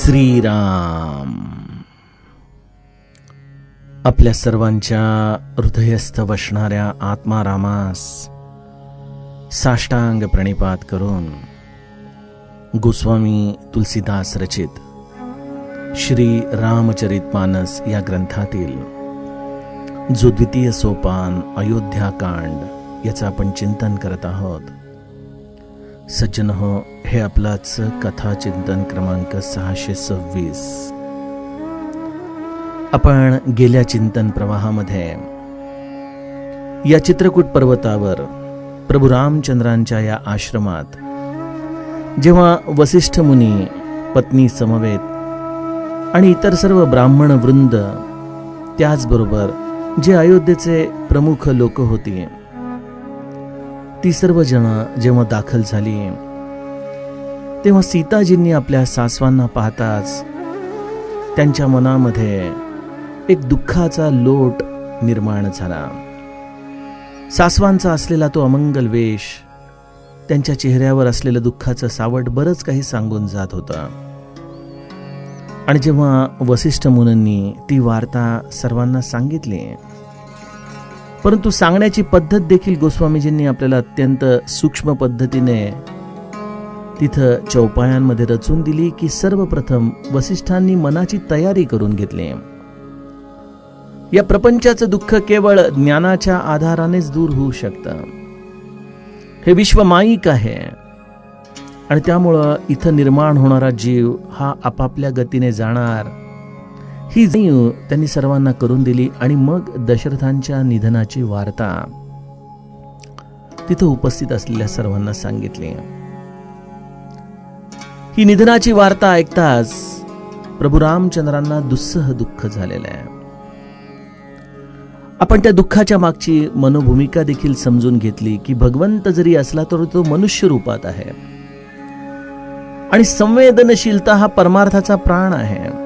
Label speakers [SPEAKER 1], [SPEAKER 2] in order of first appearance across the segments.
[SPEAKER 1] श्रीराम. आपल्या सर्वांच्या हृदयस्थ वसणाऱ्या आत्मारामास साष्टांग प्रणिपात करून गोस्वामी तुलसीदास रचित श्री रामचरितमानस या ग्रंथातील जो द्वितीय सोपान अयोध्याकांड याचं आपण चिंतन करत आहोत. सज्जन हो, हे आपलाच कथा चिंतन क्रमांक 626. आपण गेल्या चिंतन प्रवाहामध्ये या चित्रकूट पर्वतावर प्रभू रामचंद्रांच्या या आश्रमात जेव्हा वसिष्ठ मुनी, पत्नी समवेत आणि इतर सर्व ब्राह्मण वृंद, त्याचबरोबर जे अयोध्येचे प्रमुख लोक होती, ती सर्व जण जेव्हा दाखल झाली, तेव्हा सीताजींनी आपल्या सासवांना पाहताच त्यांच्या मनामध्ये एक दुःखाचा लोट निर्माण झाला. सासवांचा असलेला तो अमंगल वेश, त्यांच्या चेहऱ्यावर असलेलं दुःखाचं सावट बरंच काही सांगून जात होतं. आणि जेव्हा वसिष्ठ मुनींनी ती वार्ता सर्वांना सांगितली, परंतु सांगण्याची पद्धत देखील गोस्वामीजींनी आपल्याला अत्यंत सूक्ष्म पद्धतीने तिथं चौपायांमध्ये रचून दिली की सर्वप्रथम वसिष्ठांनी मनाची तयारी करून घेतली. या प्रपंचाचं दुःख केवळ ज्ञानाच्या आधारानेच दूर होऊ शकतं. हे विश्व माईक आहे आणि त्यामुळं इथं निर्माण होणारा जीव हा आपापल्या गतीने जाणार, ही जाणीव त्यांनी सर्वांना करून दिली. आणि मग दशरथांच्या निधनाची वार्ता तिथं उपस्थित असलेल्या सर्वांना सांगितली. ही निधनाची वार्ता ऐकताच प्रभू रामचंद्रांना दुस्सह दुःख झालेलं आहे. आपण त्या दुःखाच्या मागची मनोभूमिका देखील समजून घेतली की भगवंत जरी असला तर तो मनुष्य रूपात आहे आणि संवेदनशीलता हा परमार्थाचा प्राण आहे.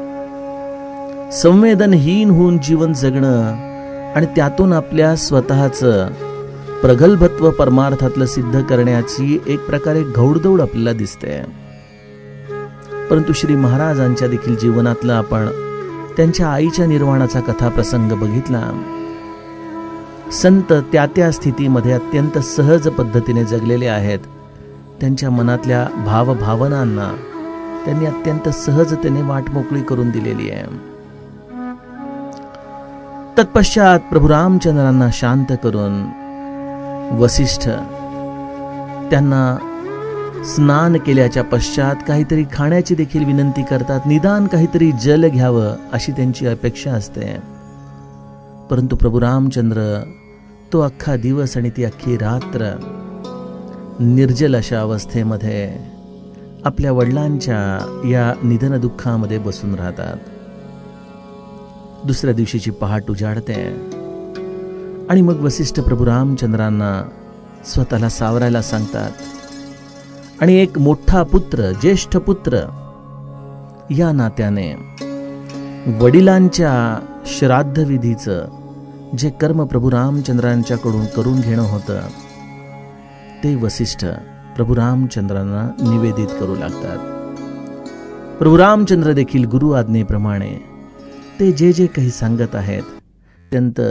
[SPEAKER 1] संवेदनहीन होऊन जीवन जगणं आणि त्यातून आपल्या स्वतःचं प्रगल्भत्व परमार्थातलं सिद्ध करण्याची एक प्रकारे घौडदौड आपल्याला दिसते. परंतु श्री महाराजांच्या देखील जीवनातलं आपण त्यांच्या आईच्या निर्वाणाचा कथा प्रसंग बघितला. संत त्या त्या स्थितीमध्ये अत्यंत सहज पद्धतीने जगलेले आहेत. त्यांच्या मनातल्या भावभावनांना त्यांनी अत्यंत सहजतेने वाट मोकळी करून दिलेली आहे. तत्पश्चात प्रभू रामचंद्रांना शांत करून वसिष्ठ त्यांना स्नान केल्याच्या पश्चात काहीतरी खाण्याची देखील विनंती करतात. निदान काहीतरी जल घ्यावं अशी त्यांची अपेक्षा असते. परंतु प्रभू रामचंद्र तो अख्खा दिवस आणि ती अख्खी रात्र निर्जल अशा अवस्थेमध्ये आपल्या वडिलांच्या या निधन दुःखामध्ये बसून राहतात. दुसऱ्या दिवशीची पहाट उजाडते आणि मग वसिष्ठ प्रभू रामचंद्रांना स्वतःला सावरायला सांगतात आणि एक मोठा पुत्र, ज्येष्ठ पुत्र या नात्याने वडिलांच्या श्राद्धविधीचं जे कर्म प्रभू रामचंद्रांच्याकडून करून घेणं होतं ते वसिष्ठ प्रभू रामचंद्रांना निवेदित करू लागतात. प्रभू रामचंद्र देखील गुरु आज्ञेप्रमाणे ते जे जे काही सांगत आहेत अत्यंत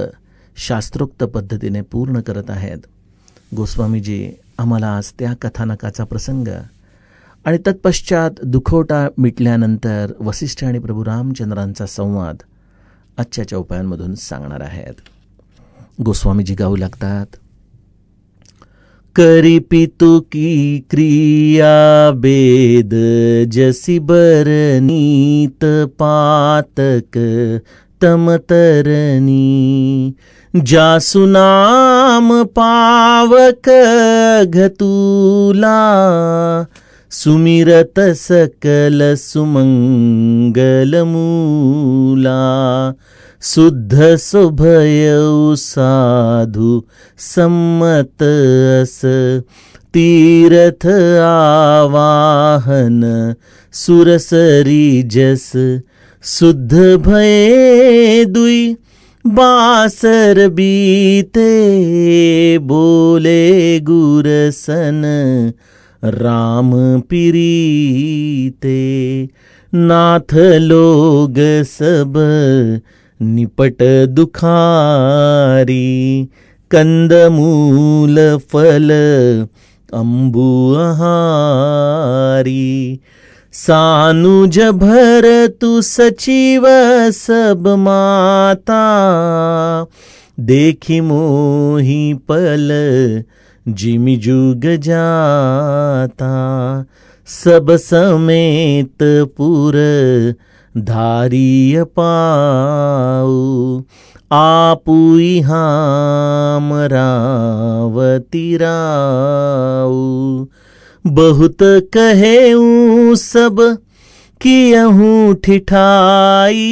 [SPEAKER 1] शास्त्रोक्त पद्धतीने पूर्ण करत आहेत. गोस्वामीजी आम्हाला आज त्या कथानकाचा प्रसंग आणि तत्पश्चात दुखवटा मिटल्यानंतर वसिष्ठ आणि प्रभू रामचंद्रांचा संवाद आजच्या चौपायांमधून सांगणार आहेत. गोस्वामीजी गाऊ लागतात. करी पितु की क्रिया बेद जसी बरनीत पातक तमतरनी जासु नाम पावक घतुला सुमिरत सकल सुमंगल मूला शुद्ध सुभयउ साधु सम्मत अस तीर्थ आवाहन सुरसरी जस शुद्ध भये दुई बासर बीते बोले गुरसन राम प्रीते। नाथ लोग सब निपट दुखारी, कंदमूल फल अंबु आहारी। सानुज भर तु सचिव सब माता, देखी मोही पल जिमि जुग जाता। सब समेत पुर धारिय पाऊ, आपुई हाम रावती राऊ। बहुत कहेऊ सब कियहूँ ठिठाई,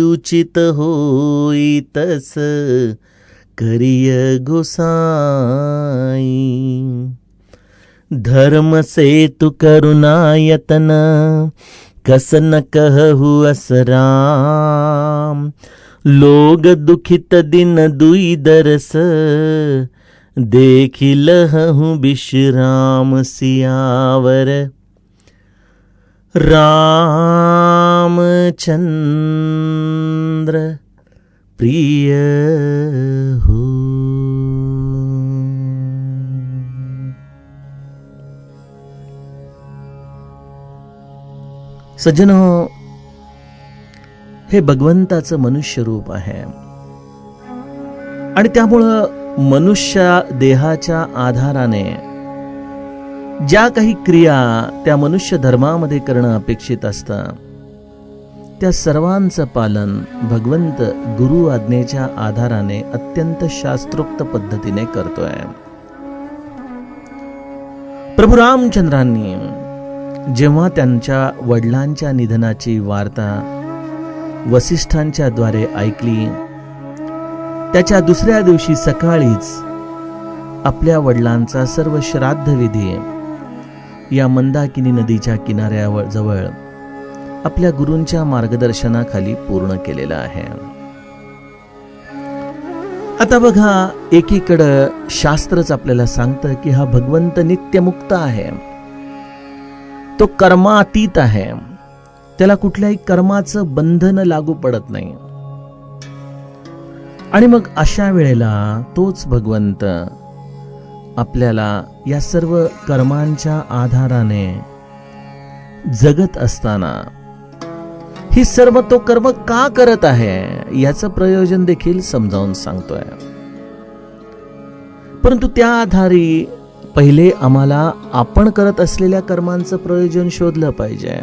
[SPEAKER 1] उचित होई तस करिय गोसाई। धर्म से तु करुणायतन, कस न कहु असराम। लोग दुखित दिन दुई दरस, देखि लहहु विश्राम। सियावर रामचंद्र प्रिय हो। सज्जनो, हे भगवंताचं मनुष्य रूप आहे आणि त्यामुळं मनुष्य देहाच्या आधाराने ज्या काही क्रिया त्या मनुष्य धर्मामध्ये करणं अपेक्षित असतं, त्या सर्वांचं पालन भगवंत गुरु आज्ञेच्या आधाराने अत्यंत शास्त्रोक्त पद्धतीने करतोय. प्रभू रामचंद्रांनी जेव्हा त्यांच्या वडिलांच्या निधनाची वार्ता वसिष्ठांच्या द्वारे ऐकली, त्याच्या दुसऱ्या दिवशी सकाळीच आपल्या वडिलांचा सर्व श्राद्ध विधी या मंदाकिनी नदीच्या किनाऱ्याजवळ आपल्या गुरूंच्या मार्गदर्शनाखाली पूर्ण केलेला आहे. आता बघा, एकीकडं शास्त्रच आपल्याला सांगतं की हा भगवंत नित्यमुक्त आहे, तो कर्मातीत आहे, त्याला कुठल्याही कर्माचं बंधन लागू पडत नाही. आणि मग अशा वेळेला तोच भगवंत आपल्याला या सर्व कर्मांच्या आधाराने जगत असताना ही सर्व तो कर्म का करत आहे याचं प्रयोजन देखील समजावून सांगतोय. परंतु त्या आधारी पहिले आम्हाला आपण करत असलेल्या कर्मांचं प्रयोजन शोधलं पाहिजे.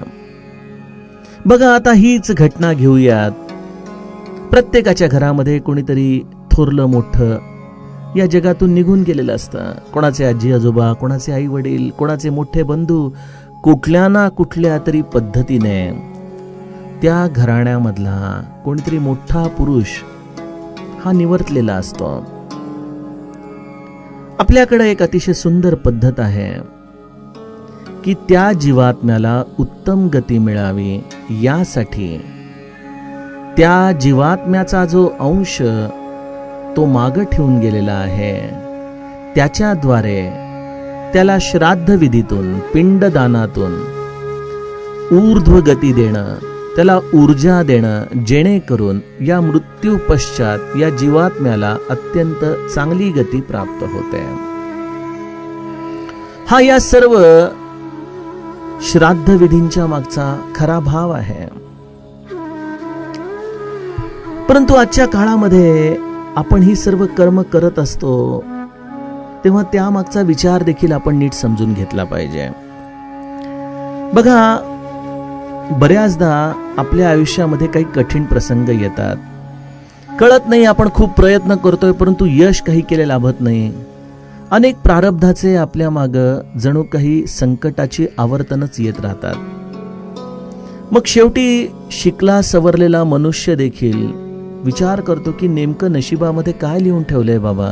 [SPEAKER 1] बघा, आता हीच घटना घेऊयात. प्रत्येकाच्या घरामध्ये कोणीतरी थोरलं मोठं या जगातून निघून गेलेलं असतं. कोणाचे आजी आजोबा, कोणाचे आई वडील, कोणाचे मोठे बंधू, कुठल्या ना कुठल्या तरी पद्धतीने त्या घराण्यामधला कोणीतरी मोठा पुरुष हा निवर्तलेला असतो. आपल्याकडे एक अतिशय सुंदर पद्धत आहे की त्या जीवात्म्याला उत्तम गती मिळावी यासाठी त्या जीवात्म्याचा जो अंश तो मागं ठेवून गेलेला आहे, त्याच्याद्वारे त्याला श्राद्ध विधीतून, पिंडदानातून ऊर्ध्व गती देणं, त्याला ऊर्जा देणं, जेणेकरून या मृत्यू पश्चात या जीवात्म्याला अत्यंत चांगली गती प्राप्त होते. हा या सर्व श्राद्ध विधींच्या मागचा खरा भाव आहे. परंतु आजच्या काळामध्ये आपण ही सर्व कर्म करत असतो तेव्हा त्यामागचा विचार देखील आपण नीट समजून घेतला पाहिजे. बघा, बऱ्याचदा आपल्या आयुष्यामध्ये काही कठीण प्रसंग येतात. कळत नाही, आपण खूप प्रयत्न करतोय परंतु यश काही केले लाभत नाही. अनेक प्रारब्धाचे आपल्या मागं जणू काही संकटाची आवर्तनच येत राहतात. मग शेवटी शिकला सवरलेला मनुष्य देखील विचार करतो की नेमकं नशिबामध्ये काय लिहून ठेवलंय बाबा.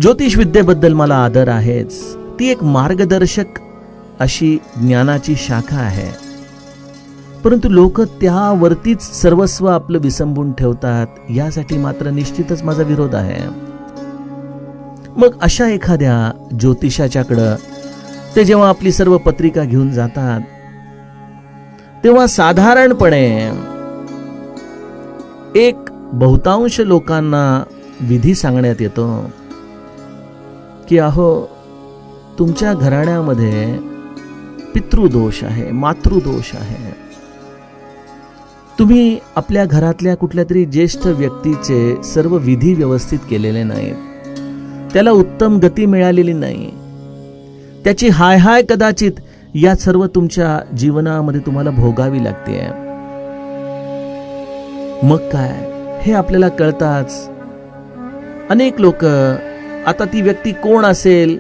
[SPEAKER 1] ज्योतिष विद्येबद्दल मला आदर आहेच, ती एक मार्गदर्शक अशी ज्ञानाची शाखा आहे. परंतु लोक त्यावरतीच सर्वस्व आपलं विसंबून ठेवतात, यासाठी मात्र निश्चितच माझा विरोध आहे. मग अशा एखाद्या ज्योतिषाच्याकडं ते जेव्हा आपली सर्व पत्रिका घेऊन जातात, तेव्हा साधारणपणे एक बहुतांश लोकांना विधी सांगण्यात येतो की अहो, तुमच्या घराण्यामध्ये पितृदोष आहे, मातृदोष आहे. तुम्ही आपल्या घरातल्या कुठल्या तरी ज्येष्ठ व्यक्तीचे सर्व विधी व्यवस्थित केलेले नाहीत, त्याला उत्तम गती मिळालेली नाही, त्याची हाय हाय कदाचित या सर्व तुमच्या जीवनामध्ये तुम्हाला भोगावी लागते. मग काय, हे आपल्याला कळताच. अनेक लोक, आता ती व्यक्ती कोण असेल,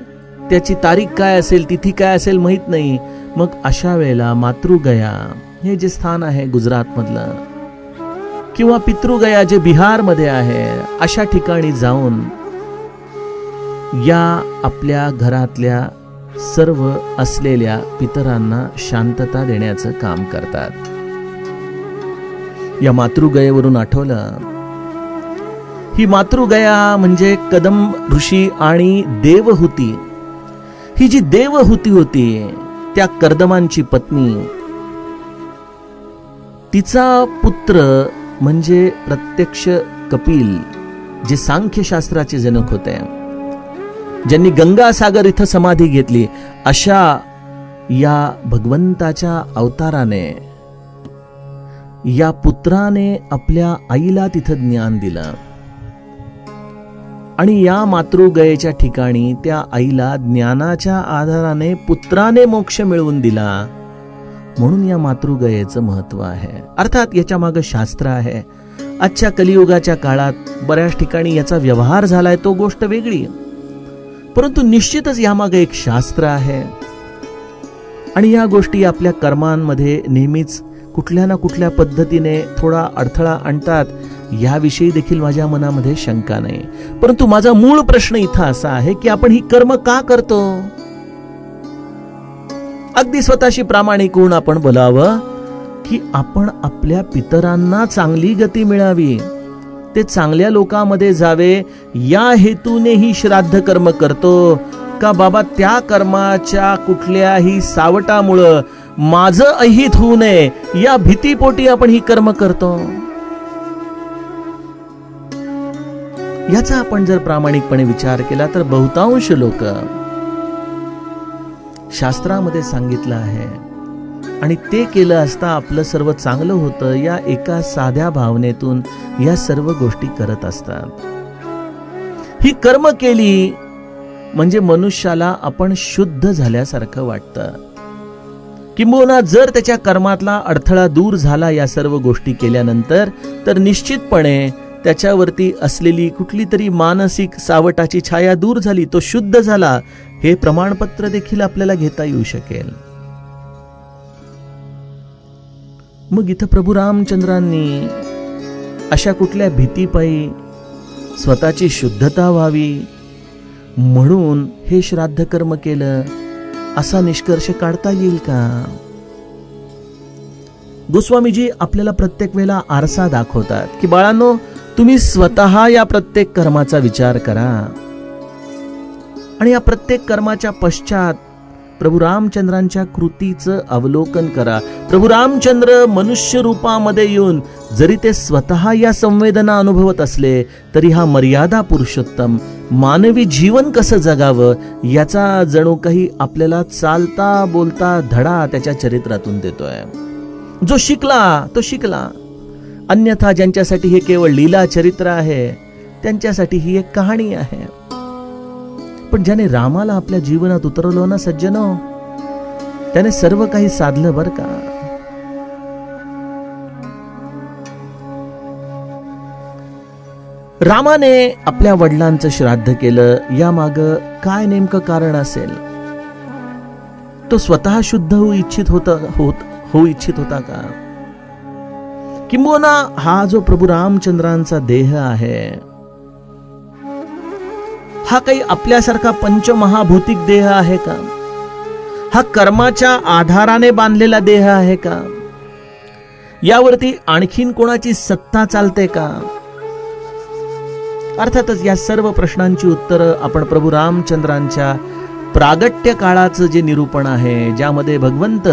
[SPEAKER 1] त्याची तारीख काय असेल, तिथी काय असेल माहित नाही. मग अशा वेळेला मातृगया हे जे स्थान आहे गुजरातमधलं, किंवा पितृगया जे बिहारमध्ये आहे, अशा ठिकाणी जाऊन या आपल्या घरातल्या सर्व असलेल्या पितरांना शांतता देण्याचं काम करतात. या मातृगयेवरून आठवलं, ही मातृगया म्हणजे कदम ऋषी आणि देवहूती. ही जी देवहूती होती, त्या कर्दमांची पत्नी, तिचा पुत्र म्हणजे प्रत्यक्ष कपिल, जे सांख्यशास्त्राचे जनक होते, ज्यांनी गंगासागर इथं समाधी घेतली, अशा या भगवंताच्या अवताराने, या पुत्राने आपल्या आईला तिथं ज्ञान दिलं. आणि या मातृगयेच्या ठिकाणी त्या आईला ज्ञानाच्या आधाराने पुत्राने मोक्ष मिळवून दिला. म्हणून या मातृगयेचं महत्व आहे. अर्थात याच्या मागे शास्त्र आहे. आजच्या कलियुगाच्या काळात बऱ्याच ठिकाणी याचा व्यवहार झालाय, तो गोष्ट वेगळी, परंतु निश्चितच यामागे एक शास्त्र आहे. आणि या गोष्टी आपल्या कर्मांमध्ये नेहमीच कुठल्या ना कुठल्या पद्धतीने थोडा अडथळा आणतात, याविषयी देखील माझ्या मनामध्ये शंका नाही. परंतु माझा मूळ प्रश्न इथं असा आहे की आपण ही कर्म का करतो? अगदी स्वतःशी प्रामाणिक होऊन आपण बोलावं की आपण आपल्या पितरांना चांगली गती मिळावी, ते चांगल्या लोकांमध्ये जावे, या हेतूने ही श्राद्ध कर्म करतो का बाबा त्या कर्माच्या कुठल्याही सावटामुळं माझं अहित होऊ नये या भीतीपोटी आपण ही कर्म करतो? याचा आपण जर प्रामाणिकपणे विचार केला तर बहुतांश लोक, शास्त्रामध्ये सांगितलं आहे आणि ते केलं असता आपलं सर्व चांगलं होतं, या एका साध्या भावनेतून या सर्व गोष्टी करत असतात. ही कर्म केली म्हणजे मनुष्याला आपण शुद्ध झाल्यासारखं वाटतं. किंबहुना जर त्याच्या कर्मातला अडथळा दूर झाला या सर्व गोष्टी केल्यानंतर, तर निश्चितपणे त्याच्यावरती असलेली कुठली तरी मानसिक सावटाची छाया दूर झाली, तो शुद्ध झाला, हे प्रमाणपत्र देखील आपल्याला घेता येऊ शकेल. मग इथं प्रभू रामचंद्रांनी अशा कुठल्या भीतीपायी स्वतःची शुद्धता व्हावी म्हणून हे श्राद्ध कर्म केलं, असा निष्कर्ष काढता येईल का? गोस्वामीजी आपल्याला प्रत्येक वेळेला आरसा दाखवतात की बाळांनो, तुम्ही स्वतः या प्रत्येक कर्माचा विचार करा आणि या प्रत्येक कर्माच्या पश्चात प्रभू रामचंद्रांच्या कृतीचं अवलोकन करा. प्रभू रामचंद्र मनुष्य रूपामध्ये येऊन जरी ते स्वतः या संवेदना अनुभवत असले, तरी हा मर्यादा पुरुषोत्तम मानवी जीवन कसं जगावं याचा जणू काही आपल्याला चालता बोलता धडा त्याच्या चरित्रातून देतोय. जो शिकला तो शिकला, अन्यथा ज्यांच्यासाठी हे केवळ लीला चरित्र आहे त्यांच्यासाठी ही एक कहाणी आहे. पण ज्याने रामाला आपल्या जीवनात उतरवलं ना सज्जनो, त्याने सर्व काही साधलं बर का. रामाने आपल्या वडिलांचं श्राद्ध केलं, यामाग काय नेमकं कारण असेल? तो स्वतः शुद्ध होऊ इच्छित होता का? किंबहुना हा जो प्रभू रामचंद्रांचा देह आहे, हा काही आपल्यासारखा पंचमहाभौतिक देह आहे का? हा कर्माच्या आधाराने बांधलेला देह आहे का? यावरती आणखीन कोणाची सत्ता चालते का? अर्थातच या सर्व प्रश्नांची उत्तरं आपण प्रभू रामचंद्रांच्या प्रागट्य काळाचं जे निरूपण आहे, ज्यामध्ये भगवंत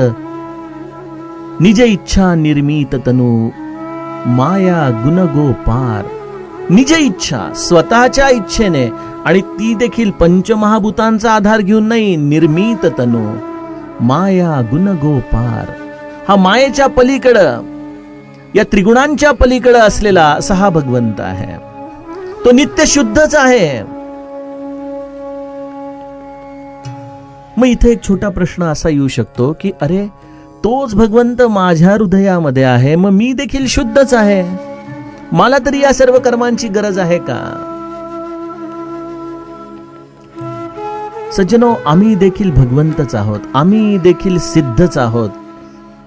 [SPEAKER 1] निज इच्छा निर्मित तनु माया गुण गो पार, निज इच्छा स्वतःच्या इच्छेने, आणि ती देखील पंचमहाभूतांचा आधार घेऊन नाही, निर्मित तनु माया गुण गो पार, हा मायेच्या पलीकडं, या त्रिगुणांच्या पलीकडं असलेला असा हा भगवंत आहे. तो नित्य शुद्धच आहे. मग इथे एक छोटा प्रश्न असा येऊ शकतो की अरे, तोच भगवंत माझ्या हृदयामध्ये आहे, मग मी देखील शुद्धच आहे, मला तरी या सर्व कर्मांची गरज आहे का? सज्जनो, आम्ही देखील भगवंतच आहोत, आम्ही देखील सिद्धच आहोत.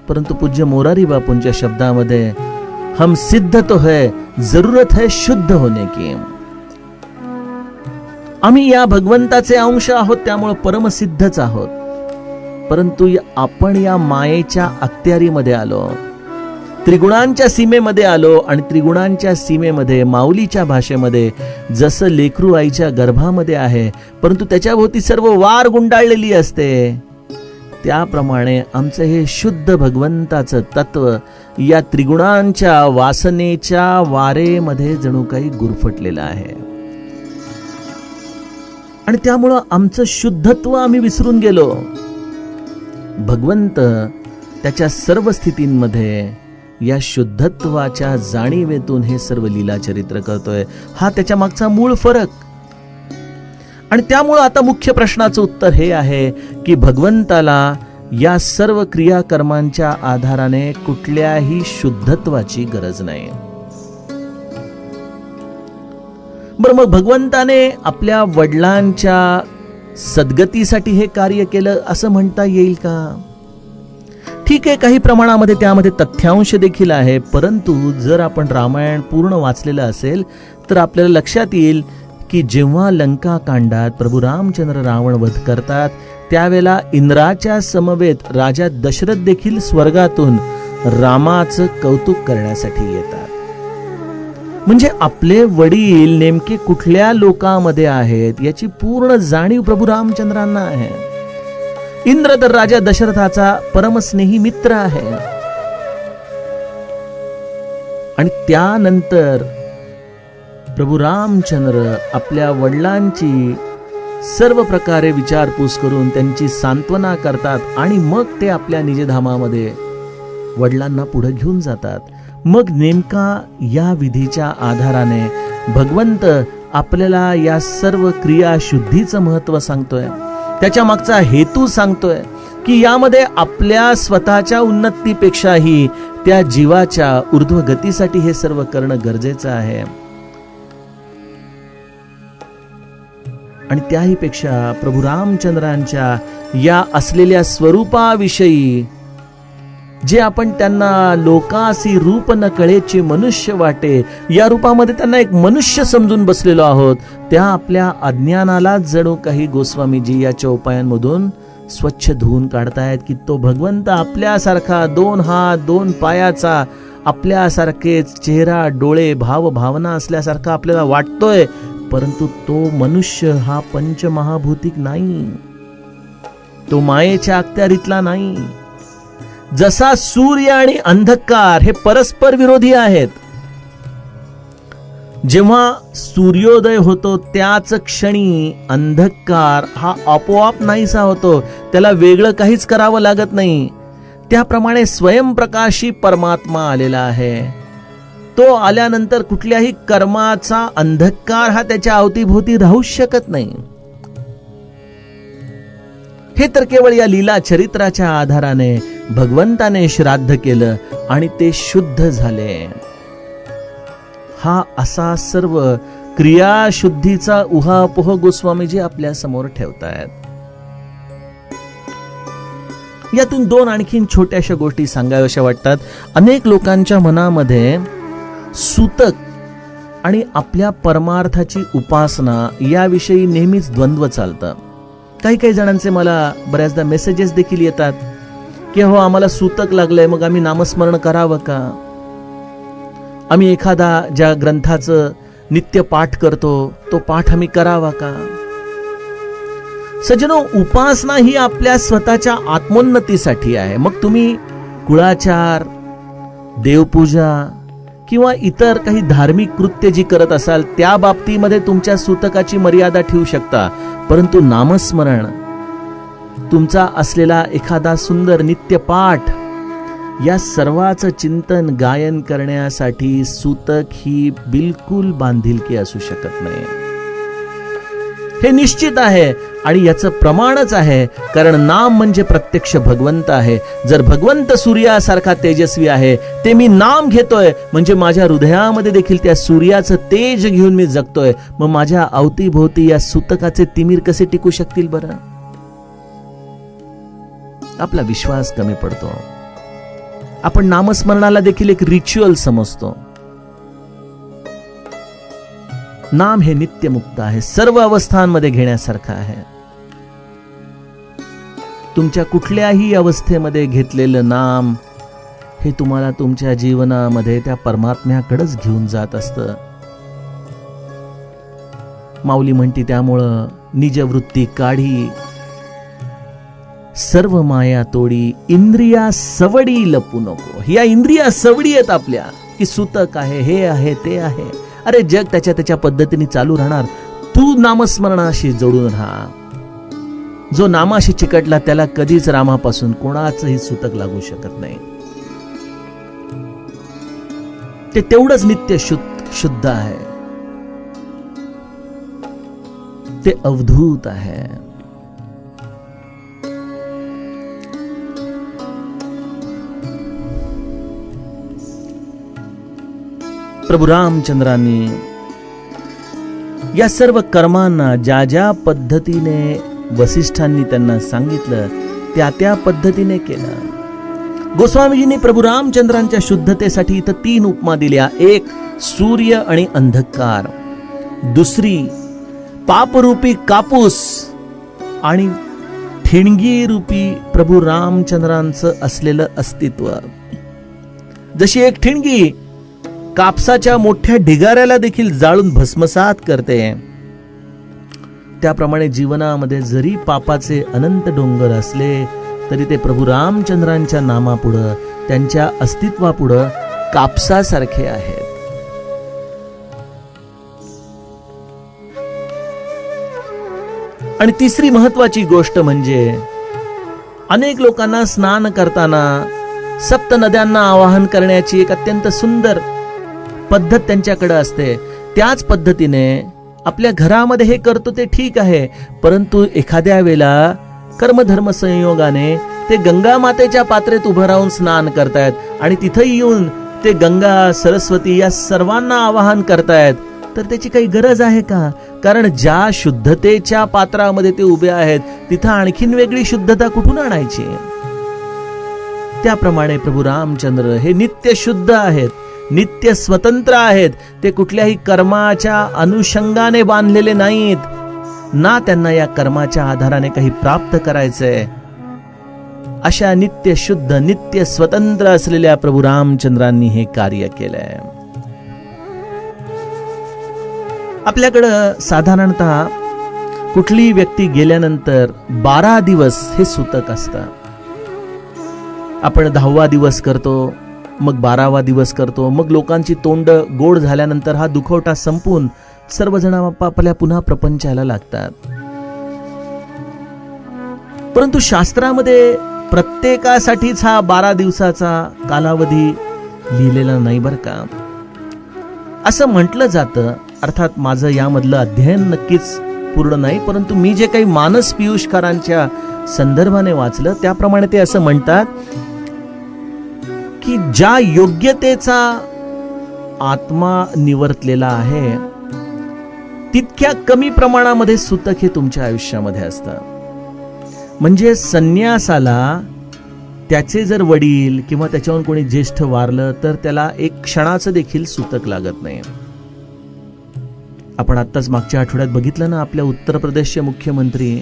[SPEAKER 1] परंतु पूज्य मोरारी बापूंच्या शब्दामध्ये हम सिद्ध तो है, जरूरत है शुद्ध होने की. आम्ही या भगवंताचे अंश आहोत, त्यामुळे परमसिद्धच आहोत. परंतु आपण या मायेच्या अखत्यारीमध्ये आलो, त्रिगुणांच्या सीमेमध्ये आलो, आणि त्रिगुणांच्या सीमेमध्ये माऊलीच्या भाषेमध्ये जसं लेकरू आईच्या गर्भामध्ये आहे, परंतु त्याच्याभोवती सर्व वार गुंडाळलेली असते, त्याप्रमाणे आमचं हे शुद्ध भगवंताचं तत्व या त्रिगुणांच्या वासनेच्या वारेमध्ये जणू काही गुरफटलेलं आहे. आणि त्यामुळं आमचं शुद्धत्व आम्ही विसरून गेलो. भगवंत त्याच्या सर्व स्थितींमध्ये या शुद्धत्वाच्या जाणीवेतून हे सर्व लीला चरित्र करतोय. हा त्याच्या मागचा मूळ फरक. आणि त्यामुळं आता मुख्य प्रश्नाचं उत्तर हे आहे की भगवंताला या सर्व क्रियाकर्मांच्या आधाराने कुठल्याही शुद्धत्वाची गरज नाही. बरं, मग भगवंताने आपल्या वडिलांच्या सद्गतीसाठी हे कार्य केलं असं म्हणता येईल का? ठीक आहे, काही प्रमाणामध्ये त्यामध्ये तथ्यांश देखील आहे. परंतु जर आपण रामायण पूर्ण वाचलेलं असेल तर आपल्याला लक्षात येईल की जेव्हा लंका कांडात प्रभू रामचंद्र रावण वध करतात, त्यावेळेला इंद्राच्या समवेत राजा दशरथ देखील स्वर्गातून रामाचं कौतुक करण्यासाठी येतात. म्हणजे आपले वडील नेमके कुठल्या लोकामध्ये आहेत याची पूर्ण जाणीव प्रभू रामचंद्रांना आहे. इंद्र तर राजा दशरथाचा परमस्नेही मित्र आहे. आणि त्यानंतर प्रभू रामचंद्र आपल्या वडिलांची सर्व प्रकारे विचारपूस करून त्यांची सांत्वना करतात आणि मग ते आपल्या निजधामामध्ये वडिलांना पुढे घेऊन जातात. मग नेमका या विधीच्या आधाराने भगवंत आपल्याला या सर्व क्रिया शुद्धीचं महत्व सांगतोय, त्याच्या मागचा हेतू सांगतोय की यामध्ये आपल्या स्वतःच्या उन्नतीपेक्षाही त्या जीवाच्या ऊर्ध्वगतीसाठी हे सर्व करणं गरजेचं आहे. आणि त्याही पेक्षा प्रभू रामचंद्रांच्या या असलेल्या स्वरूपाविषयी जे आपण त्यांना लोकासी रूप न कळेचे मनुष्य वाटे, या रूपामध्ये त्यांना एक मनुष्य समजून बसलेलो आहोत, त्या आपल्या अज्ञानाला जणू काही गोस्वामीजी या चौपायांमधून स्वच्छ धुवून काढतायत की तो भगवंत आपल्यासारखा 2 हात 2 पायाचा, आपल्यासारखेच चेहरा डोळे भाव भावना असल्यासारखा आपल्याला वाटतोय, परंतु तो मनुष्य हा पंचमहाभूतिक नाही, तो मायेच्या अखत्यारीतला नाही. जसा सूर्य आणि अंधकार हे परस्पर विरोधी आहेत, जेव्हा सूर्योदय होतो त्याच क्षणी अंधकार हा आपोआप नाहीसा होतो, त्याला वेगळं काहीच करावं लागत नाही, त्याप्रमाणे स्वयंप्रकाशी परमात्मा आलेला आहे. तो आल्यानंतर कुठल्याही कर्माचा अंधकार हा त्याच्या अवतीभोवती राहूच शकत नाही. हे तर केवळ या लीला चरित्राच्या आधाराने भगवंताने श्राद्ध केलं आणि ते शुद्ध झाले. हा असा सर्व क्रिया शुद्धीचा उहापोह गोस्वामीजी आपल्या समोर ठेवतायत. यातून 2 आणखीन छोट्याशा गोष्टी सांगाव्याशा वाटतात. अनेक लोकांच्या मनामध्ये सूतक आणि आपल्या परमार्थाची उपासना याविषयी नेहमीच द्वंद्व चालतं. काही जणांचे मला बऱ्याचदा मेसेजेस देखील येतात की हो, आम्हाला सूतक लागलंय, मग आम्ही नामस्मरण करावं का? आम्ही एखादा ज्या ग्रंथाचं नित्य पाठ करतो तो पाठ आम्ही करावा का? सज्जनो, उपासना ही आपल्या स्वतःच्या आत्मोन्नतीसाठी आहे. मग तुम्ही कुळाचार, देवपूजा किंवा इतर काही धार्मिक कृत्य जी करत असाल त्या बाबतीमध्ये तुमच्या सूतकाची मर्यादा ठेवू शकता, परंतु नामस्मरण, तुमचा असलेला एखादा सुंदर नित्यपाठ, या सर्वाचं चिंतन गायन करण्यासाठी सूतक ही बिलकुल बांधिलकी असू शकत नाही. हे निश्चित आहे आणि याचं प्रमाणच आहे, कारण नाम म्हणजे प्रत्यक्ष भगवंत आहे. जर भगवंत सूर्यासारखा तेजस्वी आहे, ते मी नाम घेतोय म्हणजे माझ्या हृदयामध्ये देखील त्या सूर्याचं तेज घेऊन मी जगतोय. मग माझ्या अवतीभोवती या सूतकाचे तिमीर कसे टिकू शकतील बरं? आपला विश्वास कमी पडतो. आपण नामस्मरणाला देखील एक रिच्युअल समजतो. नाम हे नित्यमुक्त आहे, सर्व अवस्थांमध्ये घेण्यासारखं आहे. तुमच्या कुठल्याही अवस्थेमध्ये घेतलेलं नाम हे तुम्हाला तुमच्या जीवनामध्ये त्या परमात्म्याकडेच घेऊन जात असतं. माऊली म्हणती त्यामुळं निजवृत्ती काढी, सर्व माया तोडी, इंद्रिया सवडी लपू नको. या इंद्रिया सवडी आहेत आपल्या, की सूतक आहे, हे आहे, ते आहे. अरे जग त्याच्या पद्धतीने चालू राहणार, तू नामस्मरणाशी जोडून राहा. जो नामाशी चिकटला त्याला कधीच रामापासून कोणाचंही सूतक लागू शकत नाही. ते तेवढंच नित्य शुद्ध आहे, ते अवधूत आहे. प्रभू रामचंद्रांनी या सर्व कर्मांना ज्या ज्या पद्धतीने वसिष्ठांनी त्यांना सांगितलं त्या पद्धतीने केलं. गोस्वामीजींनी प्रभू रामचंद्रांच्या शुद्धतेसाठी इथं 3 उपमा दिल्या. एक सूर्य आणि अंधकार, दुसरी पापरूपी कापूस आणि ठिणगी रूपी प्रभू रामचंद्रांचं असलेलं अस्तित्व. जशी एक ठिणगी कापसाच्या मोठ्या ढिगाऱ्याला देखील जाळून भस्मसात करते, त्याप्रमाणे जीवनामध्ये जरी पापाचे अनंत डोंगर असले तरी ते प्रभू रामचंद्रांच्या नामापुढं, त्यांच्या अस्तित्वापुढं कापसासारखे आहेत. आणि तिसरी महत्वाची गोष्ट म्हणजे अनेक लोकांना स्नान करताना सप्त नद्यांना आवाहन करण्याची एक अत्यंत सुंदर पद्धत त्यांच्याकडे असते. त्याच पद्धतीने आपल्या घरामध्ये हे करतो ते ठीक आहे, परंतु एखाद्या वेळेला कर्मधर्म संयोगाने ते गंगा मातेच्या पात्रेत उभं राहून स्नान करतायत आणि तिथं येऊन ते गंगा, सरस्वती या सर्वांना आवाहन करतायत, तर त्याची काही गरज आहे का? कारण ज्या शुद्धतेच्या पात्रामध्ये ते उभे आहेत तिथं आणखीन वेगळी शुद्धता कुठून आणायची? त्याप्रमाणे प्रभू रामचंद्र हे नित्य शुद्ध आहेत, नित्य स्वतंत्र आहेत. ते कुठल्याही कर्माच्या अनुषंगाने बांधलेले नाहीत, ना त्यांना या कर्माच्या आधाराने काही प्राप्त करायचंय. अशा नित्य शुद्ध, नित्य स्वतंत्र असलेल्या प्रभू रामचंद्रांनी हे कार्य केलंय. आपल्याकडं साधारणतः कुठली व्यक्ती गेल्यानंतर 12 दिवस हे सूतक असतं. आपण 10वा दिवस करतो, मग 12वा दिवस करतो, मग लोकांची तोंड गोड झाल्यानंतर हा दुखवटा संपून सर्वजण आपल्या पुन्हा प्रपंचाला लागतात. परंतु शास्त्रामध्ये प्रत्येकासाठीच हा 12 दिवसाचा कालावधी लिहिलेला नाही बरं का. असं म्हटलं जातं, अर्थात माझं यामधलं अध्ययन नक्कीच पूर्ण नाही, परंतु मी जे काही मानस पियुषकारांच्या संदर्भाने वाचलं त्याप्रमाणे ते असं म्हणतात की ज्या योग्यतेचा आत्मा निवर्तलेला आहे तितक्या कमी प्रमाणामध्ये सूतक हे तुमच्या आयुष्यामध्ये असतं. म्हणजे संन्यासाला त्याचे जर वडील किंवा त्याच्याहून कोणी ज्येष्ठ वारलं तर त्याला एक क्षणाचं देखील सूतक लागत नाही. आपण आत्ताच मागच्या आठवड्यात बघितलं ना, आपल्या उत्तर प्रदेशचे मुख्यमंत्री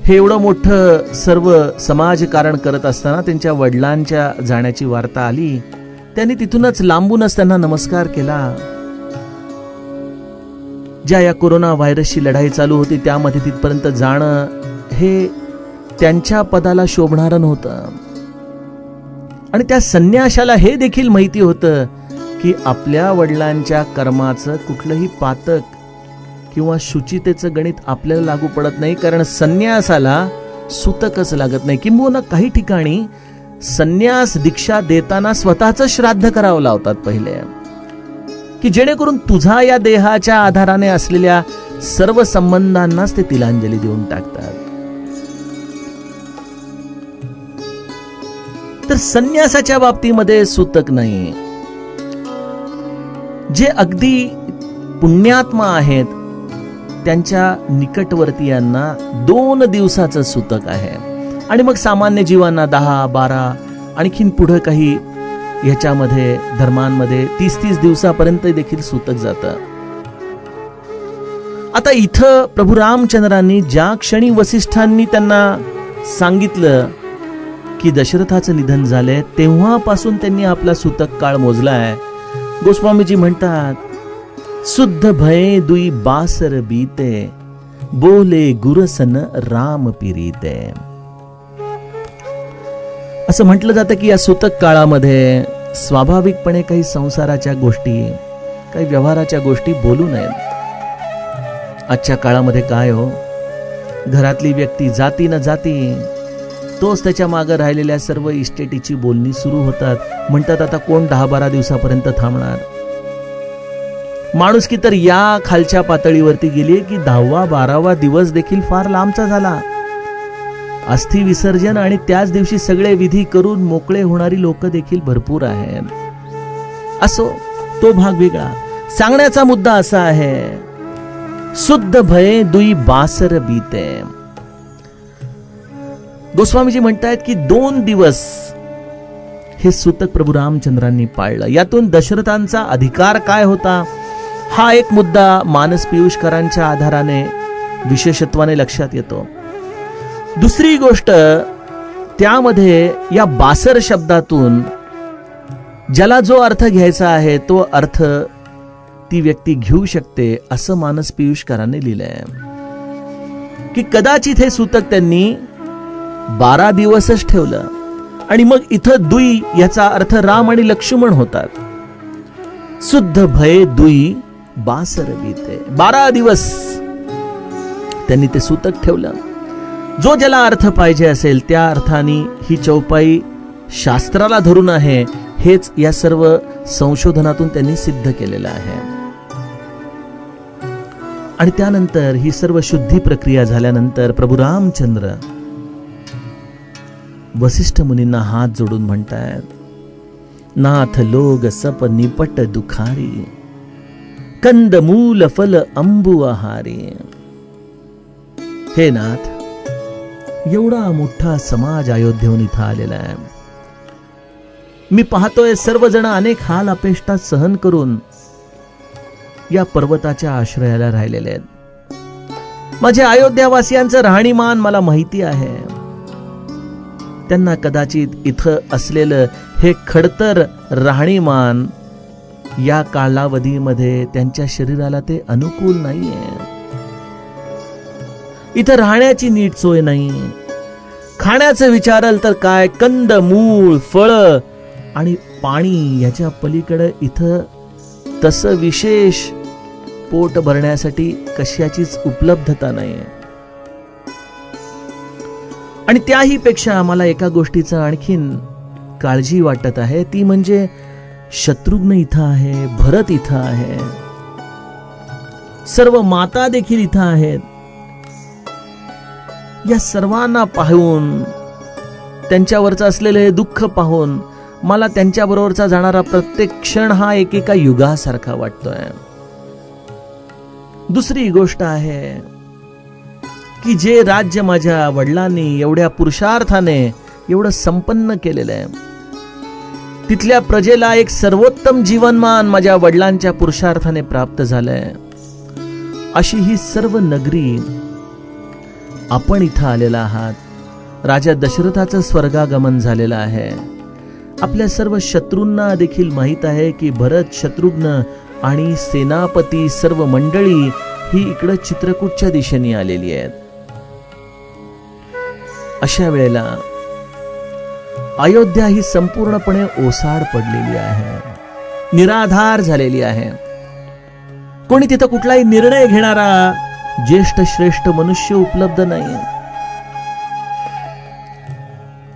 [SPEAKER 1] हे एवढं मोठं सर्व समाजकारण करत असताना त्यांच्या वडिलांच्या जाण्याची वार्ता आली, त्यांनी तिथूनच लांबूनच त्यांना नमस्कार केला. ज्या या कोरोना व्हायरसची लढाई चालू होती त्यामध्ये तिथपर्यंत जाणं हे त्यांच्या पदाला शोभणारं नव्हतं. आणि त्या संन्याशाला हे देखील माहिती होतं की आपल्या वडिलांच्या कर्माचं कुठलंही पातक किंवा शुचितेचं गणित आपल्याला लागू पडत नाही, कारण संन्यासाला सुतकच लागत नाही. किंबहुना काही ठिकाणी संन्यास दीक्षा देताना स्वतःच श्राद्ध करावं लावतात पहिले, की जेणेकरून तुझा या देहाच्या आधाराने असलेल्या सर्व संबंधांनाच ते तिलांजली देऊन टाकतात. तर संन्यासाच्या बाबतीमध्ये सुतक नाही. जे अगदी पुण्यात्मा आहेत त्यांच्या निकटवर्तीयांना 2 दिवसाचं सुतक आहे. आणि मग सामान्य जीवांना 10, 12 आणखीन पुढे काही ह्याच्यामध्ये धर्मांमध्ये 30 दिवसापर्यंत देखील सुतक जातं. आता इथं प्रभू रामचंद्रांनी ज्या क्षणी वसिष्ठांनी त्यांना सांगितलं की दशरथाचं निधन झालंय, तेव्हापासून त्यांनी आपला सुतक काळ मोजलाय. गोस्वामीजी म्हणतात, शुद्ध भय दुई बासर बीते, बोले गुरसन राम पिरीते. असं म्हटलं जातं की या सुतक काळामध्ये स्वाभाविकपणे काही संसाराच्या गोष्टी, काही व्यवहाराच्या गोष्टी बोलू नयेत. आजच्या काळामध्ये काय हो, घरातली व्यक्ती जाती न जाती तोच त्याच्या मागे राहिलेल्या सर्व इस्टेटीची बोलणी सुरू होतात. म्हणतात आता कोण 10-12 दिवसापर्यंत थांबणार. माणुसकी तर या खालच्या पातळीवरती गेली की 10वा-12वा दिवस देखील फार लांबचा झाला. अस्थि विसर्जन आणि त्याच दिवशी सगळे विधी करून मोकळे होणारी लोक देखील भरपूर आहेत. असो, तो भाग वेगळा. सांगण्याचा मुद्दा असा आहे, शुद्ध भय दुई बासर बीते. गोस्वामीजी म्हणतायत की 2 दिवस हे सुतक प्रभू रामचंद्रांनी पाळलं. यातून दशरथांचा अधिकार काय होता हा एक मुद्दा मानस पियुषकरांच्या आधाराने विशेषत्वाने लक्षात येतो. दुसरी गोष्ट, त्यामध्ये या बासर शब्दातून ज्याला जो अर्थ घ्यायचा आहे तो अर्थ ती व्यक्ती घेऊ शकते असं मानस पियुषकरांनी लिहिलंय. की कदाचित हे सुतक त्यांनी 12 दिवसच ठेवलं आणि मग इथं दुई याचा अर्थ राम आणि लक्ष्मण होतात. शुद्ध भय दुई बासर बीते, 12 दिवस त्यांनी ते सुतक ठेवलं. जो ज्याला अर्थ पाहिजे असेल त्या अर्थाने ही चौपाई शास्त्राला धरून आहे, हेच या सर्व संशोधनातून त्यांनी सिद्ध केलेलं आहे. आणि त्यानंतर ही सर्व शुद्धी प्रक्रिया झाल्यानंतर प्रभू रामचंद्र वसिष्ठ मुनींना हात जोडून म्हणतायत, नाथ लोग सप निपट दुखारी, कंद मूल फल अंबु आहारी. हे नाथ, एवढा मोठा समाज अयोध्येहून इथं आलेला आहे. मी पाहतोय सर्वजण अनेक हाल अपेष्टा सहन करून या पर्वताच्या आश्रयाला राहिलेले आहेत. माझ्या अयोध्यावासियांचं राहणीमान मला माहिती आहे. त्यांना कदाचित इथं असलेलं हे खडतर राहणीमान या कालावधीमध्ये त्यांच्या शरीराला ते अनुकूल नाहीये. इथं राहण्याची नीट सोय नाही. खाण्याचं विचारल तर काय, कंद मूळ फळ आणि पाणी याच्या पलीकडे इथं तसं विशेष पोट भरण्यासाठी कशाचीच उपलब्धता नाही. आणि त्याही पेक्षा मला एका गोष्टीचं आणखीन काळजी वाटत आहे, ती म्हणजे शत्रुघ्न इथं आहे, भरत इथं आहे, सर्व माता देखील इथं आहेत. या सर्वांना पाहून, त्यांच्यावरचं असलेलं हे दुःख पाहून मला त्यांच्याबरोबरचा जाणारा प्रत्येक क्षण हा एकेका युगासारखा वाटतोय. दुसरी गोष्ट आहे की जे राज्य माझ्या वडिलांनी एवढ्या पुरुषार्थाने एवढं संपन्न केलेलं आहे, तिथल्या प्रजेला एक सर्वोत्तम जीवनमान माझ्या वडिलांच्या पुरुषार्थाने प्राप्त झालंय. अशी ही सर्व नगरी आपण इथं आलेला आहात. राजा दशरथाचं स्वर्गागमन झालेलं आहे. आपल्या सर्व शत्रूंना देखील माहित आहे की भरत, शत्रुघ्न आणि सेनापती सर्व मंडळी ही इकडं चित्रकूटच्या दिशेने आलेली आहेत. अशा वेळेला अयोध्या ही संपूर्णपणे ओसाड पडलेली आहे, निराधार झालेली आहे. कोणी तिथं कुठलाही निर्णय घेणारा ज्येष्ठ श्रेष्ठ मनुष्य उपलब्ध नाही.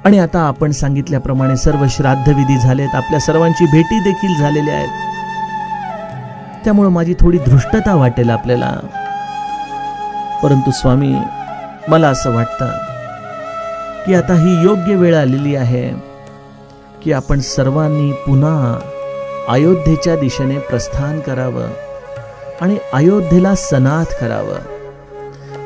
[SPEAKER 1] आणि आता आपण सांगितल्याप्रमाणे सर्व श्राद्धविधी झालेत, आपल्या सर्वांची भेटी देखील झालेल्या आहेत. त्यामुळे माझी थोडी धृष्टता वाटेल आपल्याला, परंतु स्वामी, मला असं वाटतं की आता ही योग्य वेळ आलेली आहे की आपण सर्वांनी पुन्हा अयोध्येच्या दिशेने प्रस्थान करावं आणि अयोध्येला सनाथ करावं.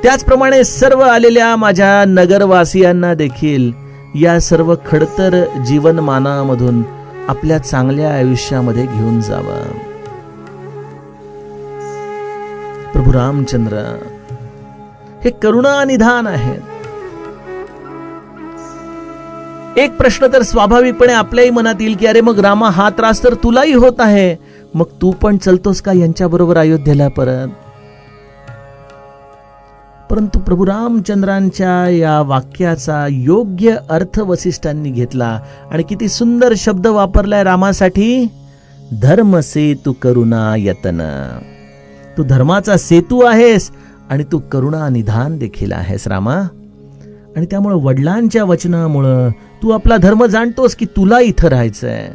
[SPEAKER 1] त्याचप्रमाणे सर्व आलेल्या माझ्या नगरवासियांना देखील या सर्व खडतर जीवनमानामधून आपल्या चांगल्या आयुष्यामध्ये घेऊन जावं. प्रभू रामचंद्र हे करुणानिधान आहेत. एक प्रश्न तर स्वाभाविकपणे आपल्याही मनात येईल की अरे मग रामा, हा त्रास तर तुलाही होत आहे, मग तू पण चलतोस का यांच्याबरोबर अयोध्येला परत? परंतु प्रभू रामचंद्रांच्या या वाक्याचा योग्य अर्थ वसिष्ठांनी घेतला आणि किती सुंदर शब्द वापरलाय रामासाठी. धर्म सेतु करुणा यतन. तू धर्माचा सेतू आहेस आणि तू करुणा निधान देखील आहेस रामा. आणि त्यामुळे वडिलांच्या वचनामुळं तू आपला धर्म जाणतोस की तुला इथं राहायचंय.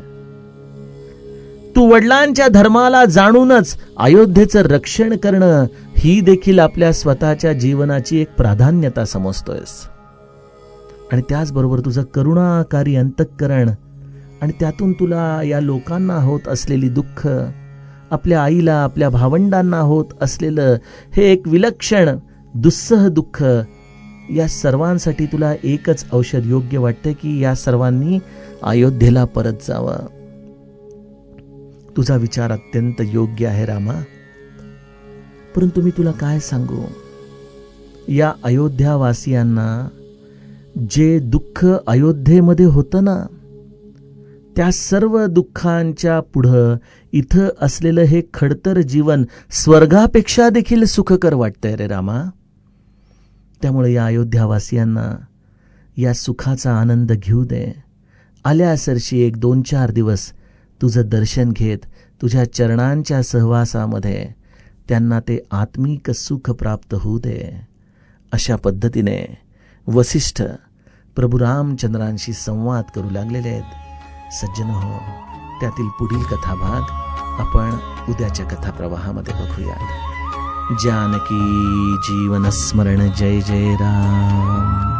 [SPEAKER 1] तू वडिलांच्या धर्माला जाणूनच अयोध्येचं रक्षण करणं ही देखील आपल्या स्वतःच्या जीवनाची एक प्राधान्यता समजतोयस. आणि त्याचबरोबर तुझं करुणाकारी अंतःकरण आणि त्यातून तुला या लोकांना होत असलेली दुःख, आपल्या आईला, आपल्या भावंडांना होत असलेलं हे एक विलक्षण दुस्सह दुःख, या सर्वांसाठी तुला एकच औषध योग्य वाटते की या सर्वांनी अयोध्येला परत जावं. तुझा विचार अत्यंत योग्य आहे रामा. परंतु मी तुला काय सांगू, या अयोध्यावासियांना जे दुःख अयोध्येमध्ये होतं ना, त्या सर्व दुःखांच्या पुढं इथं असलेलं हे खडतर जीवन स्वर्गापेक्षा देखील सुखकर वाटतंय रे रामा. त्यामुळे या अयोध्यावासियांना या सुखाचा आनंद घेऊ दे. आल्यासरशी 1-2-4 दिवस तुझं दर्शन घेत तुझ्या चरणांच्या सहवासामध्ये त्यांना ते आत्मिक सुख प्राप्त होऊ दे. अशा पद्धतीने वसिष्ठ प्रभू रामचंद्रांशी संवाद करू लागलेले आहेत. सज्जन हो, त्यातील पुढील कथाभाग आपण उद्याच्या कथाप्रवाहामध्ये बघूया. जानकी जीवन स्मरण. जय जय राम.